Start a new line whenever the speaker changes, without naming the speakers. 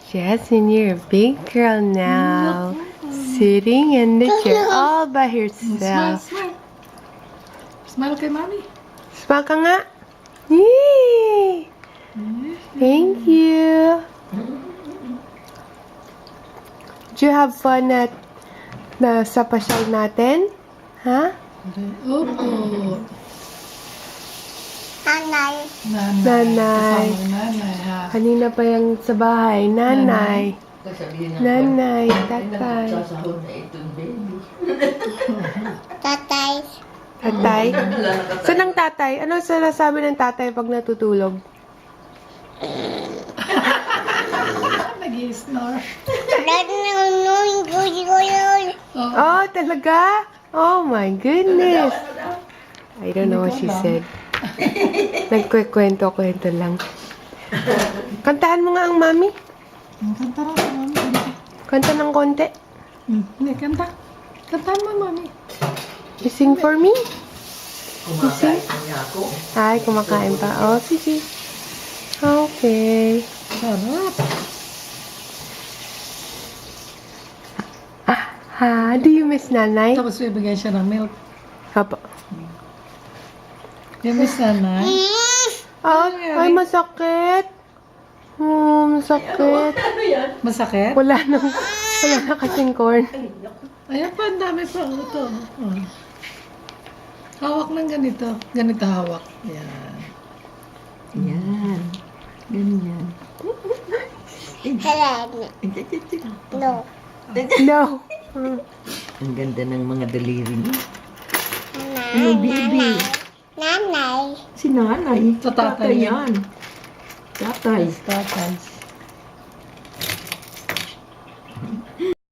Jasmine, you're a big girl now. Sitting in the chair all by
Smile,
herself.
smile. Smile kay Mami.
Smile ka nga. Yay! Thank you. Did you have fun at sa pasyal natin? Ha?
Opo.
Nanay.
Nanay.
Kasama ng nanay, ha?
Kanina pa yung sa bahay. Nanay. Nanay. Tatay.
Sasahod na itong baby.
Tatay.
Tatay? Saan ang tatay? Ano sinasabi ng tatay pag natutulog?
Nag-i-snore.
Oh, talaga? Oh my goodness. I don't know what she said. Nagkwento-kwento lang. Kantahan mo nga ang mami.
Kanta na si Mami.
Kanta ng konti.
Hindi, kanta. Kantahan mo, Mami.
You sing for me?
Kumakain niya ako.
Ay, kumakain pa. Oh, sige. Okay.
Sarap.
Ha, do you miss nanay?
Tapos bibigyan siya ng milk.
Apo.
Yung miss nanay.
Ah, ay, masakit. Masakit.
Ano yan?
Masakit?
Wala na kasing corn.
Ayan pa, ang dami pa. Ito. Oh. Hawak ng ganito. Ganito hawak. Yan.
Yan. Ganyan.
No.
No.
Ang ganda ng mga daliri niya.
Nanay. Nanay.
Si nanay.
Sa tatay yan.
yan. Tatay.
Tatay.